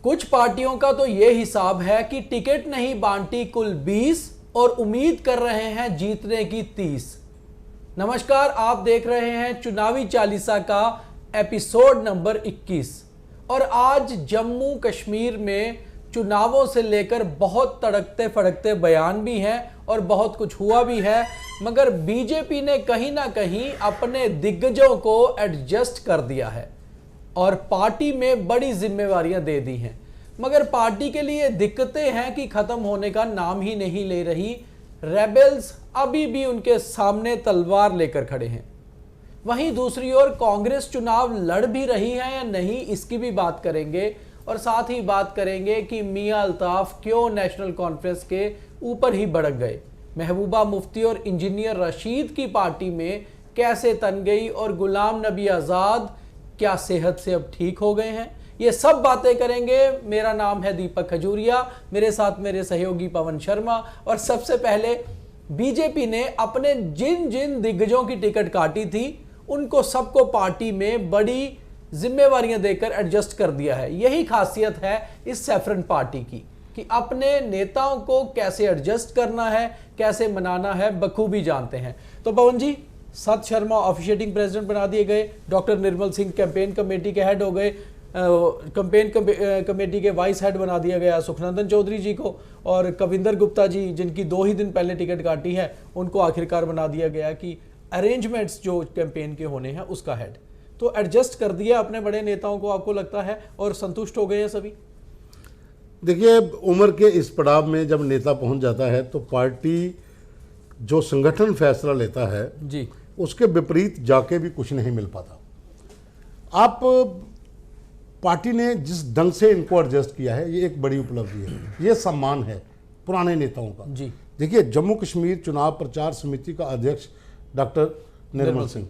कुछ पार्टियों का तो यह हिसाब है कि टिकट नहीं बांटी कुल 20 और उम्मीद कर रहे हैं जीतने की 30। नमस्कार, आप देख रहे हैं चुनावी चालीसा का एपिसोड नंबर 21। और आज जम्मू कश्मीर में चुनावों से लेकर बहुत तड़कते फड़कते बयान भी हैं और बहुत कुछ हुआ भी है, मगर बीजेपी ने कहीं ना कहीं अपने दिग्गजों को एडजस्ट कर दिया है और पार्टी में बड़ी जिम्मेवारियां दे दी हैं। मगर पार्टी के लिए दिक्कतें हैं कि खत्म होने का नाम ही नहीं ले रही। रेबल्स अभी भी उनके सामने तलवार लेकर खड़े हैं। वहीं दूसरी ओर कांग्रेस चुनाव लड़ भी रही है या नहीं, इसकी भी बात करेंगे और साथ ही बात करेंगे कि मियां अल्ताफ क्यों नेशनल कॉन्फ्रेंस के ऊपर ही भड़क गए, महबूबा मुफ्ती और इंजीनियर रशीद की पार्टी में कैसे तन गई और गुलाम नबी आज़ाद क्या सेहत से अब ठीक हो गए हैं, ये सब बातें करेंगे। मेरा नाम है दीपक खजूरिया, मेरे साथ मेरे सहयोगी पवन शर्मा। और सबसे पहले बीजेपी ने अपने जिन जिन दिग्गजों की टिकट काटी थी उनको सबको पार्टी में बड़ी जिम्मेवारियां देकर एडजस्ट कर दिया है। यही खासियत है इस सैफरन पार्टी की कि अपने नेताओं को कैसे एडजस्ट करना है, कैसे मनाना है, बखूबी जानते हैं। तो पवन जी, सत शर्मा ऑफिशिएटिंग प्रेसिडेंट बना दिए गए, doctor Nirmal Singh campaign committee के हेड हो गए, कैंपेन कमेटी के वाइस हेड बना दिया गया सुखनंदन चौधरी जी को, और कविंदर गुप्ता जी जिनकी 2 ही दिन पहले टिकट काटी है उनको आखिरकार बना दिया गया कि अरेंजमेंट्स जो कैंपेन के होने हैं उसका हेड। तो एडजस्ट कर दिया अपने बड़े नेताओं को, आपको लगता है, और संतुष्ट हो गए हैं सभी? देखिए, उम्र के इस पड़ाव में जब नेता पहुंच जाता है तो पार्टी जो संगठन फैसला लेता है जी, उसके विपरीत जाके भी कुछ नहीं मिल पाता। आप पार्टी ने जिस ढंग से इनको एडजस्ट किया है, ये एक बड़ी उपलब्धि है, ये सम्मान है पुराने नेताओं का। जी, देखिए, जम्मू कश्मीर चुनाव प्रचार समिति का अध्यक्ष doctor Nirmal Singh,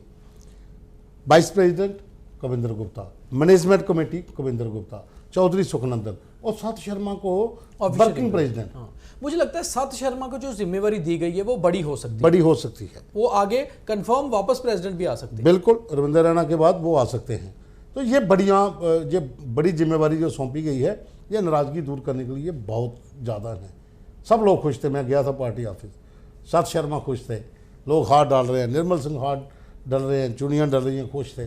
vice president Kavinder Gupta, management committee Kavinder Gupta, Chaudhary Sukhnandan और सत शर्मा को वर्किंग प्रेसिडेंट। मुझे लगता है सत शर्मा को जो जिम्मेवारी दी गई है वो बड़ी हो सकती है, वो आगे कंफर्म वापस प्रेसिडेंट भी आ सकते हैं। बिल्कुल, रविंद्र रैना के बाद वो आ सकते हैं। तो ये बड़ी जिम्मेवारी जो सौंपी गई है, ये नाराजगी दूर करने के लिए बहुत ज़्यादा है। सब लोग खुश थे, मैं गया था पार्टी ऑफिस, सत शर्मा खुश थे, लोग हाथ डाल रहे हैं, निर्मल सिंह हाथ डाल रहे हैं, चुनियाँ डल रही हैं, खुश थे।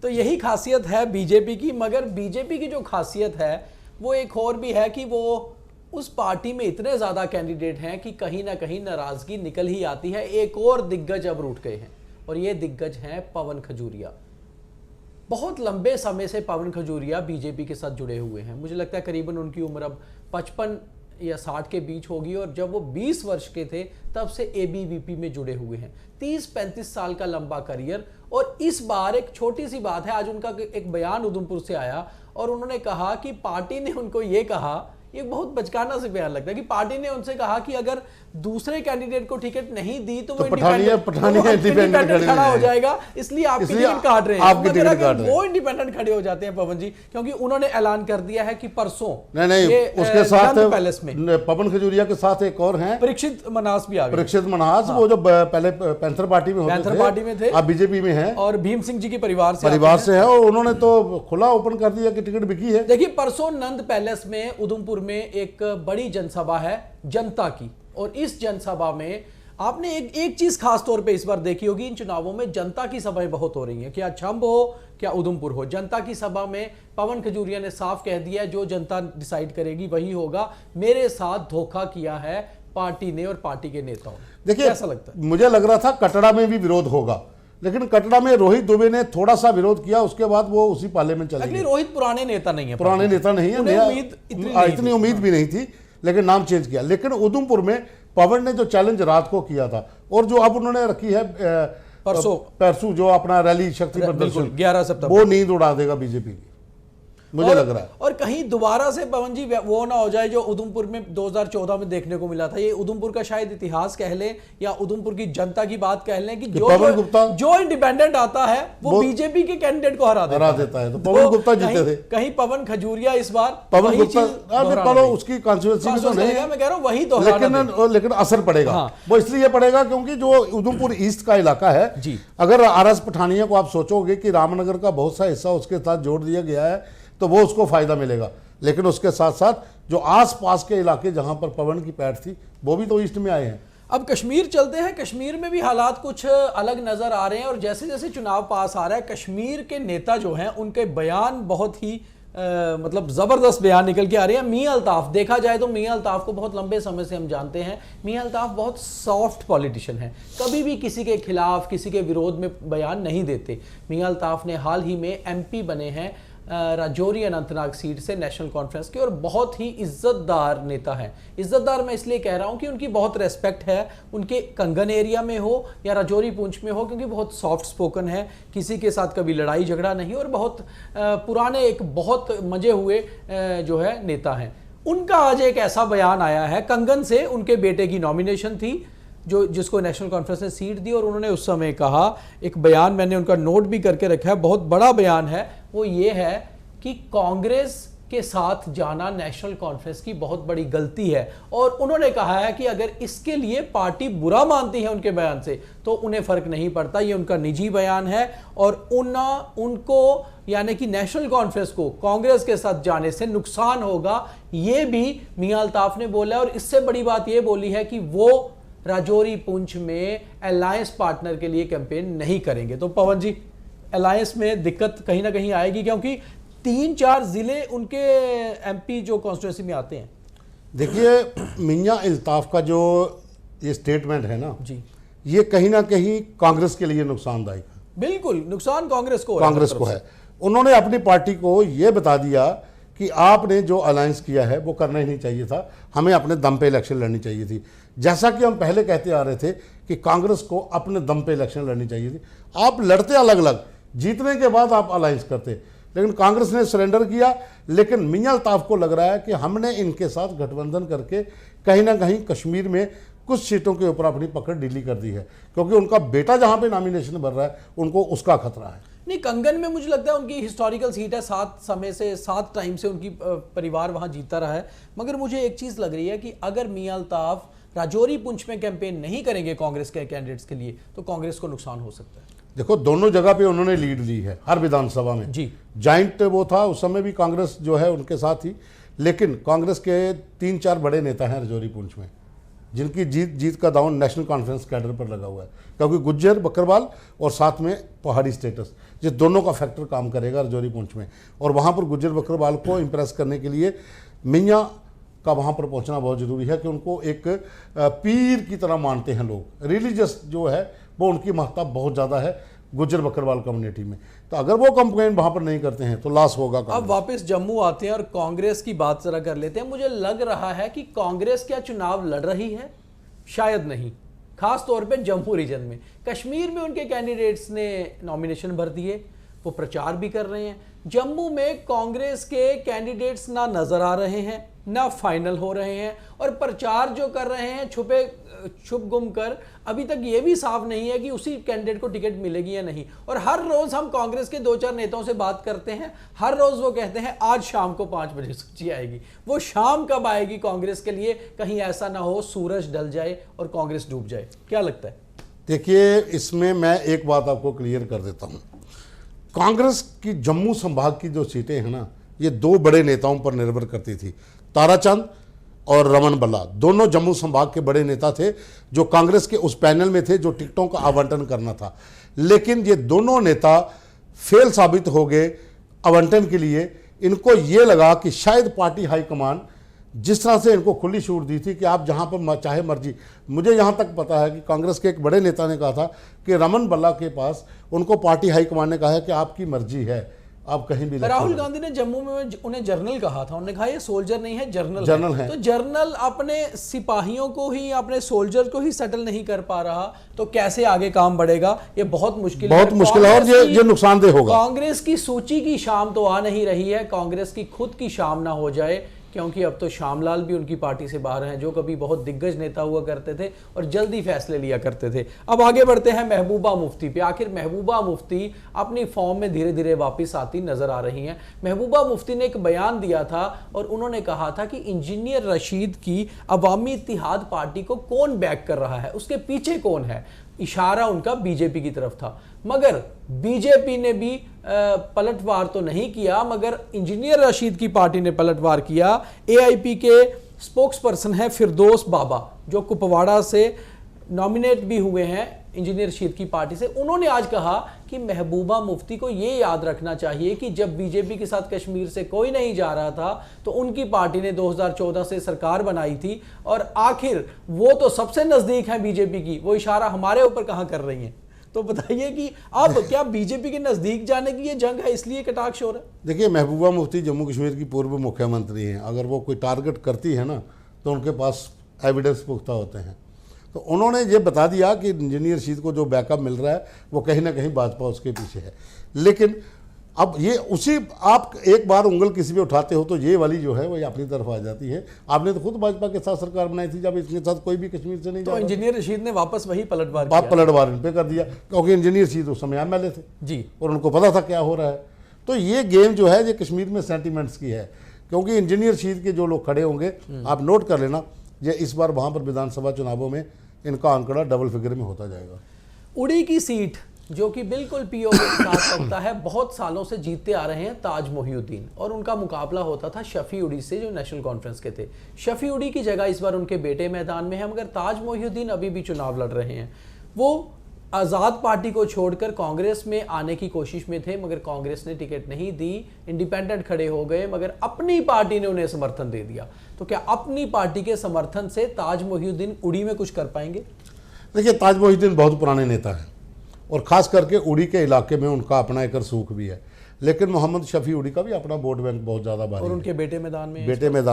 तो यही खासियत है बीजेपी की। मगर बीजेपी की जो खासियत है वो एक और भी है कि वो उस पार्टी में इतने ज़्यादा कैंडिडेट हैं कि कहीं ना कहीं नाराज़गी निकल ही आती है। एक और दिग्गज अब रूठ गए हैं और ये दिग्गज हैं पवन खजूरिया। बहुत लंबे समय से पवन खजूरिया बीजेपी के साथ जुड़े हुए हैं। मुझे लगता है करीबन उनकी उम्र अब 55 या 60 के बीच होगी, और जब वो 20 वर्ष के थे तब से एबीवीपी में जुड़े हुए हैं। 30-35 साल का लंबा करियर। और इस बार एक छोटी सी बात है, आज उनका एक बयान उधमपुर से आया और उन्होंने कहा कि पार्टी ने उनको ये कहा, ये बहुत बचकाना से बयान लगता है, कि पार्टी ने उनसे कहा कि अगर दूसरे कैंडिडेट को टिकट नहीं दी तो वो इंडिपेंडेंट खड़ा हो जाएगा, इसलिए आपकी टिकट काट रहे हैं। मगर अगर वो इंडिपेंडेंट खड़े हो जाते हैं पवन जी, क्योंकि उन्होंने ऐलान कर दिया है कि परसों नहीं उसके साथ पैलेस में पवन खजूरिया के साथ एक और हैं, परीक्षित मनास भी आ गए। परीक्षित मनास, वो जो पहले पैंथर पार्टी में थे, अब बीजेपी में हैं और भीम सिंह जी के परिवार से है, और उन्होंने तो खुला ओपन कर दिया कि टिकट बिकी है। देखिए, परसों नंद पैलेस में उधमपुर में एक बड़ी जनसभा है जनता की, और इस जनसभा में आपने एक चीज खास तौर पे इस बार देखी होगी, इन चुनावों में जनता की सभाएं बहुत हो रही हैं, क्या छंब हो क्या उधमपुर हो। जनता की सभा में पवन खजूरिया ने साफ कह दिया, जो जनता डिसाइड करेगी वही होगा, मेरे साथ धोखा किया है पार्टी ने और पार्टी के नेताओं ने। देखिए, ऐसा लगता है, मुझे लग रहा था कटड़ा में भी विरोध होगा, लेकिन कटड़ा में रोहित दुबे ने थोड़ा सा विरोध किया, उसके बाद वो उसी पाले में चले गए। रोहित पुराने नेता नहीं है, इतनी उम्मीद भी नहीं थी, लेकिन नाम चेंज किया। लेकिन उधमपुर में पवन ने जो चैलेंज रात को किया था, और जो अब उन्होंने रखी है परसों जो अपना रैली शक्ति प्रदर्शन 11 सितंबर, वो नींद उड़ा देगा बीजेपी की, मुझे लग रहा है। और कहीं दोबारा से पवन जी वो ना हो जाए जो उधमपुर में 2014 में देखने को मिला था। ये उधमपुर का शायद इतिहास कह लें या उधमपुर की जनता की बात कह लें कि जो इंडिपेंडेंट आता है वो बीजेपी के कैंडिडेट को हरा देता है। तो पवन गुप्ता जीते थे, कहीं पवन खजूरिया इस बार पवन गुप्ता उसकी कॉन्स्टिट्यूएंसी तो नहीं है, मैं कह रहा हूं वही तो, लेकिन असर पड़ेगा। वो इसलिए पड़ेगा क्योंकि जो उधमपुर ईस्ट का इलाका है, अगर आरएस पठानिया को आप सोचोगे कि रामनगर का बहुत सा हिस्सा उसके साथ जोड़ दिया गया है तो वो उसको फायदा मिलेगा। लेकिन उसके साथ साथ जो आसपास के इलाके जहां पर पवन की पैठ थी वो भी तो ईस्ट में आए हैं। अब कश्मीर चलते हैं। कश्मीर में भी हालात कुछ अलग नजर आ रहे हैं और जैसे जैसे चुनाव पास आ रहा है कश्मीर के नेता जो हैं उनके बयान बहुत ही मतलब ज़बरदस्त बयान निकल के आ रहे हैं। मियां अल्ताफ, देखा जाए तो मियां अल्ताफ को बहुत लंबे समय से हम जानते हैं। मियां अल्ताफ बहुत सॉफ्ट पॉलिटिशियन है, कभी भी किसी के खिलाफ किसी के विरोध में बयान नहीं देते। मियां अल्ताफ ने हाल ही में एमपी बने हैं राजौरी अनंतनाग सीट से नेशनल कॉन्फ्रेंस के और बहुत ही इज्जतदार नेता हैं। इज्जतदार मैं इसलिए कह रहा हूं कि उनकी बहुत रेस्पेक्ट है, उनके कंगन एरिया में हो या राजौरी पुंछ में हो, क्योंकि बहुत सॉफ्ट स्पोकन है, किसी के साथ कभी लड़ाई झगड़ा नहीं और बहुत पुराने एक बहुत मजे हुए जो है नेता हैं। उनका आज एक ऐसा बयान आया है, कंगन से उनके बेटे की नॉमिनेशन थी जो जिसको नेशनल कॉन्फ्रेंस ने सीट दी और उन्होंने उस समय कहा, एक बयान मैंने उनका नोट भी करके रखा है, बहुत बड़ा बयान है, वो ये है कि कांग्रेस के साथ जाना नेशनल कॉन्फ्रेंस की बहुत बड़ी गलती है। और उन्होंने कहा है कि अगर इसके लिए पार्टी बुरा मानती है उनके बयान से तो उन्हें फर्क नहीं पड़ता, ये उनका निजी बयान है और उनको यानी कि नेशनल कॉन्फ्रेंस को कांग्रेस के साथ जाने से नुकसान होगा, ये भी मियां अल्ताफ ने बोला। और इससे बड़ी बात ये बोली है कि वो राजौरी पुंछ में अलायंस पार्टनर के लिए कैंपेन नहीं करेंगे। तो पवन जी, अलायंस में दिक्कत कहीं ना कहीं आएगी क्योंकि 3-4 जिले उनके एमपी जो कॉन्स्टिट्यूंसी में आते हैं। देखिए, मियां अल्ताफ का जो ये स्टेटमेंट है ना जी, ये कहीं ना कहीं कांग्रेस के लिए नुकसानदायक है। बिल्कुल नुकसान कांग्रेस को है। उन्होंने अपनी पार्टी को ये बता दिया कि आपने जो अलायंस किया है वो करना ही नहीं चाहिए था, हमें अपने दम पे इलेक्शन लड़नी चाहिए थी। जैसा कि हम पहले कहते आ रहे थे कि कांग्रेस को अपने दम पे इलेक्शन लड़नी चाहिए थी। आप लड़ते अलग अलग, जीतने के बाद आप अलायंस करते, लेकिन कांग्रेस ने सरेंडर किया। लेकिन मियां अल्ताफ को लग रहा है कि हमने इनके साथ गठबंधन करके कहीं ना कहीं कश्मीर में कुछ सीटों के ऊपर अपनी पकड़ ढीली कर दी है, क्योंकि उनका बेटा जहां पे नॉमिनेशन भर रहा है उनको उसका खतरा है। नहीं, कंगन में मुझे लगता है उनकी हिस्टोरिकल सीट है, 7 टाइम से उनकी परिवार वहां जीता रहा है। मगर मुझे एक चीज लग रही है कि अगर मियां अल्ताफ राजौरी पुंछ में कैंपेन नहीं करेंगे कांग्रेस के कैंडिडेट्स के लिए तो कांग्रेस को नुकसान हो सकता है। देखो, दोनों जगह पे उन्होंने लीड ली है, हर विधानसभा में जी। जॉइंट वो था, उस समय भी कांग्रेस जो है उनके साथ थी, लेकिन कांग्रेस के 3-4 बड़े नेता हैं राजौरी पुंछ में जिनकी जीत का दांव नेशनल कॉन्फ्रेंस कैडर पर लगा हुआ है, क्योंकि गुज्जर बकरवाल और साथ में पहाड़ी स्टेटस, ये दोनों का फैक्टर काम करेगा राजौरी पुंछ में। और वहाँ पर गुज्जर बकरवाल को इम्प्रेस करने के लिए मियां का वहाँ पर पहुँचना बहुत ज़रूरी है कि उनको एक पीर की तरह मानते हैं लोग। रिलीजियस जो है वो उनकी महत्ता बहुत ज़्यादा है गुज्जर बकरवाल कम्युनिटी में। तो अगर वो कंप्लेंट वहाँ पर नहीं करते हैं तो लॉस होगा। अब वापस जम्मू आते हैं और कांग्रेस की बात जरा कर लेते हैं। मुझे लग रहा है कि कांग्रेस क्या चुनाव लड़ रही है? शायद नहीं, खास तौर पे जम्मू रीजन में। कश्मीर में उनके कैंडिडेट्स ने नॉमिनेशन भर दिए, वो प्रचार भी कर रहे हैं। जम्मू में कांग्रेस के कैंडिडेट्स ना नजर आ रहे हैं ना फाइनल हो रहे हैं और प्रचार जो कर रहे हैं छुप गुम कर, अभी तक ये भी साफ नहीं है कि उसी कैंडिडेट को टिकट मिलेगी या नहीं। और हर रोज हम कांग्रेस के 2-4 नेताओं से बात करते हैं, हर रोज वो कहते हैं आज शाम को 5 बजे सूची आएगी। वो शाम कब आएगी कांग्रेस के लिए? कहीं ऐसा ना हो सूरज ढल जाए और कांग्रेस डूब जाए। क्या लगता है? देखिए, इसमें मैं एक बात आपको क्लियर कर देता हूं। कांग्रेस की जम्मू संभाग की जो सीटें हैं ना, ये 2 बड़े नेताओं पर निर्भर करती थी, ताराचंद और रमन बल्ला। दोनों जम्मू संभाग के बड़े नेता थे जो कांग्रेस के उस पैनल में थे जो टिकटों का आवंटन करना था। लेकिन ये दोनों नेता फेल साबित हो गए आवंटन के लिए। इनको ये लगा कि शायद पार्टी हाईकमान जिस तरह से इनको खुली छूट दी थी कि आप जहां पर चाहे मर्जी, मुझे यहां तक पता है कि कांग्रेस के एक बड़े नेता ने कहा था कि रमन बल्ला के पास उनको पार्टी हाईकमान ने कहा है कि आपकी मर्जी है, आप कहीं भी। राहुल गांधी ने जम्मू में उन्हें जर्नल कहा था, उन्होंने कहा ये सोल्जर नहीं है, जर्नल है। तो जर्नल अपने सिपाहियों को ही, अपने सोल्जर को ही सेटल नहीं कर पा रहा तो कैसे आगे काम बढ़ेगा? ये बहुत मुश्किल है और ये नुकसानदेह होगा। कांग्रेस की सूची की शाम तो आ नहीं रही है, कांग्रेस की खुद की शाम ना हो जाए, क्योंकि अब तो श्यामलाल भी उनकी पार्टी से बाहर हैं, जो कभी बहुत दिग्गज नेता हुआ करते थे और जल्दी फैसले लिया करते थे। अब आगे बढ़ते हैं महबूबा मुफ्ती पे। आखिर महबूबा मुफ्ती अपनी फॉर्म में धीरे धीरे वापस आती नजर आ रही हैं। महबूबा मुफ्ती ने एक बयान दिया था और उन्होंने कहा था कि इंजीनियर रशीद की अवामी इत्तिहाद पार्टी को कौन बैक कर रहा है, उसके पीछे कौन है। इशारा उनका बीजेपी की तरफ था। मगर बीजेपी ने भी पलटवार तो नहीं किया, मगर इंजीनियर रशीद की पार्टी ने पलटवार किया। एआईपी के स्पोक्स पर्सन है फिरदौस बाबा, जो कुपवाड़ा से नॉमिनेट भी हुए हैं इंजीनियर रशीद की पार्टी से। उन्होंने आज कहा कि महबूबा मुफ्ती को ये याद रखना चाहिए कि जब बीजेपी के साथ कश्मीर से कोई नहीं जा रहा था तो उनकी पार्टी ने 2014 से सरकार बनाई थी, और आखिर वो तो सबसे नजदीक है बीजेपी की, वो इशारा हमारे ऊपर कहां कर रही हैं। तो बताइए कि अब क्या बीजेपी के नजदीक जाने की ये जंग है, इसलिए कटाक्ष हो रहा है? देखिए, महबूबा मुफ्ती जम्मू कश्मीर की पूर्व मुख्यमंत्री हैं। अगर वो कोई टारगेट करती है ना तो उनके पास एविडेंस पुख्ता होते हैं। तो उन्होंने ये बता दिया कि इंजीनियर रशीद को जो बैकअप मिल रहा है वो कहीं ना कहीं भाजपा उसके पीछे है। लेकिन अब ये उसी, आप एक बार उंगल किसी पे उठाते हो तो ये वाली जो है वो अपनी तरफ आ जाती है। आपने तो खुद भाजपा के साथ सरकार बनाई थी जब इसके साथ कोई भी कश्मीर से नहीं जा तो रहा। इंजीनियर रशीद ने वापस वही पलटवार इन पे कर दिया, क्योंकि इंजीनियर रशीद उस समय एमएलए थे जी, और उनको पता था क्या हो रहा है। तो ये गेम जो है ये कश्मीर में सेंटिमेंट्स की है, क्योंकि इंजीनियर रशीद के जो लोग खड़े होंगे, आप नोट कर लेना, ये इस बार वहां पर विधानसभा चुनावों में इनका आंकड़ा डबल फिगर में होता जाएगा। उड़ी की सीट जो कि बिल्कुल पीओ के साथ लगता है, बहुत सालों से जीतते आ रहे हैं ताज मोहिउद्दीन, और उनका मुकाबला होता था शफी उड़ी से जो नेशनल कॉन्फ्रेंस के थे। शफी उड़ी की जगह इस बार उनके बेटे मैदान में है, मगर ताज मोहिउद्दीन अभी भी चुनाव लड़ रहे हैं। वो आज़ाद पार्टी को छोड़कर कांग्रेस में आने की कोशिश में थे, मगर कांग्रेस ने टिकट नहीं दी, इंडिपेंडेंट खड़े हो गए, मगर अपनी पार्टी ने उन्हें समर्थन दे दिया। तो क्या अपनी पार्टी के समर्थन से ताज मोहिउद्दीन उड़ी में कुछ कर पाएंगे? देखिए, ताज मोहिउद्दीन बहुत पुराने नेता हैं और खास करके उड़ी के इलाके में उनका अपना एक रसूख भी है, लेकिन मोहम्मद शफी उड़ी का भी अपना वोट बैंक बहुत ज़्यादा भारी है, और उनके बेटे मैदान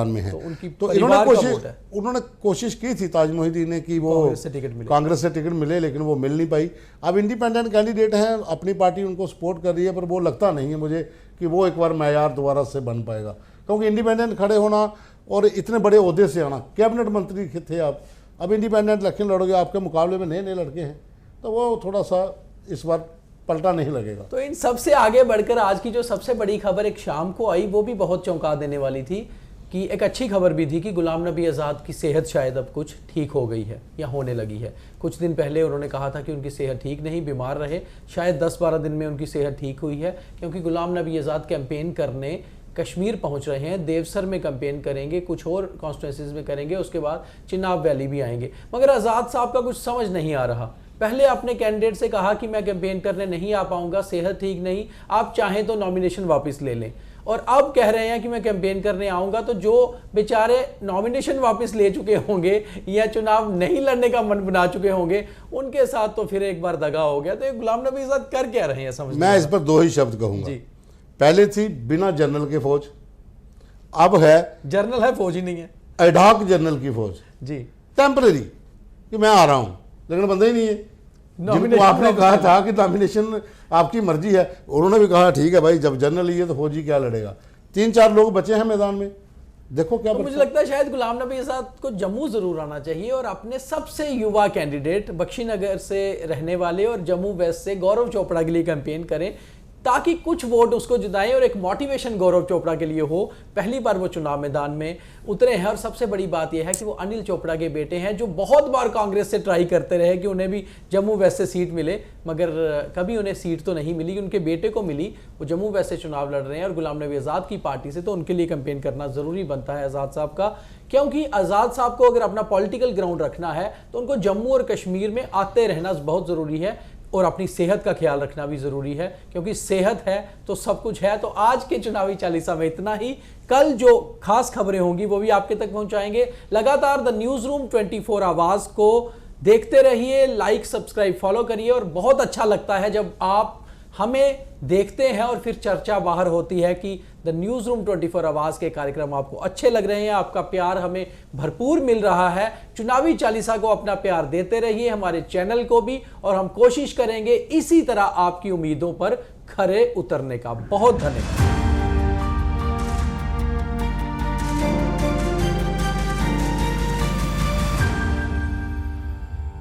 में है। तो इन्होंने कोशिश की थी ताज मोहिउद्दीन ने कि वो कांग्रेस से टिकट मिले, लेकिन वो मिल नहीं पाई। अब इंडिपेंडेंट कैंडिडेट हैं, अपनी पार्टी उनको सपोर्ट कर रही है, पर वो लगता नहीं है मुझे कि वो एक बार मैयार दोबारा से बन पाएगा, क्योंकि इंडिपेंडेंट खड़े होना और इतने बड़े ओहदे से आना, कैबिनेट मंत्री थे आप, अब इंडिपेंडेंट इलेक्शन लड़ोगे, आपके मुकाबले में नए नए लड़के हैं, तो वो थोड़ा सा इस बार पलटा नहीं लगेगा। तो इन सबसे आगे बढ़कर आज की जो सबसे बड़ी खबर एक शाम को आई, वो भी बहुत चौंका देने वाली थी, कि एक अच्छी खबर भी थी कि गुलाम नबी आज़ाद की सेहत शायद अब कुछ ठीक हो गई है या होने लगी है। कुछ दिन पहले उन्होंने कहा था कि उनकी सेहत ठीक नहीं, बीमार रहे, शायद 10-12 दिन में उनकी सेहत ठीक हुई है, क्योंकि गुलाम नबी आज़ाद कैंपेन करने कश्मीर पहुंच रहे हैं, देवसर में कैंपेन करेंगे, कुछ और कॉन्स्टिट्यूंसीज में करेंगे, उसके बाद चिनाब वैली भी आएंगे। मगर आज़ाद साहब का कुछ समझ नहीं आ रहा। पहले अपने कैंडिडेट से कहा कि मैं कैंपेन करने नहीं आ पाऊंगा, सेहत ठीक नहीं, आप चाहें तो नॉमिनेशन वापस ले लें, और अब कह रहे हैं कि मैं कैंपेन करने आऊंगा। तो जो बेचारे नॉमिनेशन वापस ले चुके होंगे या चुनाव नहीं लड़ने का मन बना चुके होंगे, उनके साथ तो फिर एक बार दगा हो गया। तो ये गुलाम नबी आज़ाद कर क्या रहे हैं, समझ मैं इस पर 2 ही शब्द कहूंगा। पहले थी बिना जनरल के फौज, अब है जनरल है, फौज ही नहीं है, एडहॉक जनरल की फौज जी, टेम्परेरी कि मैं आ रहा हूं, लेकिन बंदा ही नहीं है। जिनको आपने कहा था कि नॉमिनेशन आपकी मर्जी है, उन्होंने भी कहा ठीक है भाई, जब जनरल ही है तो फौजी क्या लड़ेगा। 3-4 लोग बचे हैं मैदान में, देखो क्या। तो मुझे लगता है शायद गुलाम नबी आज़ाद को जम्मू जरूर आना चाहिए और अपने सबसे युवा कैंडिडेट बख्शीनगर से रहने वाले और जम्मू वेस्ट से गौरव चोपड़ा के लिए कैंपेन करें, ताकि कुछ वोट उसको जिताएं और एक मोटिवेशन गौरव चोपड़ा के लिए हो। पहली बार वो चुनाव मैदान में उतरे हैं, और सबसे बड़ी बात यह है कि वो अनिल चोपड़ा के बेटे हैं, जो बहुत बार कांग्रेस से ट्राई करते रहे कि उन्हें भी जम्मू वेस्ट से सीट मिले, मगर कभी उन्हें सीट तो नहीं मिली, उनके बेटे को मिली। वो जम्मू वेस्ट से चुनाव लड़ रहे हैं और गुलाम नबी आज़ाद की पार्टी से, तो उनके लिए कैंपेन करना ज़रूरी बनता है आज़ाद साहब का, क्योंकि आज़ाद साहब को अगर अपना पॉलिटिकल ग्राउंड रखना है तो उनको जम्मू और कश्मीर में आते रहना बहुत ज़रूरी है, और अपनी सेहत का ख्याल रखना भी जरूरी है, क्योंकि सेहत है तो सब कुछ है। तो आज के चुनावी चालीसा में इतना ही। कल जो खास खबरें होंगी वो भी आपके तक पहुंचाएंगे। लगातार द न्यूज़ रूम 24 आवाज को देखते रहिए, लाइक सब्सक्राइब फॉलो करिए, और बहुत अच्छा लगता है जब आप हमें देखते हैं और फिर चर्चा बाहर होती है कि द न्यूज़ रूम 24 आवाज़ के कार्यक्रम आपको अच्छे लग रहे हैं, आपका प्यार हमें भरपूर मिल रहा है। चुनावी चालीसा को अपना प्यार देते रहिए, हमारे चैनल को भी, और हम कोशिश करेंगे इसी तरह आपकी उम्मीदों पर खरे उतरने का। बहुत धन्यवाद।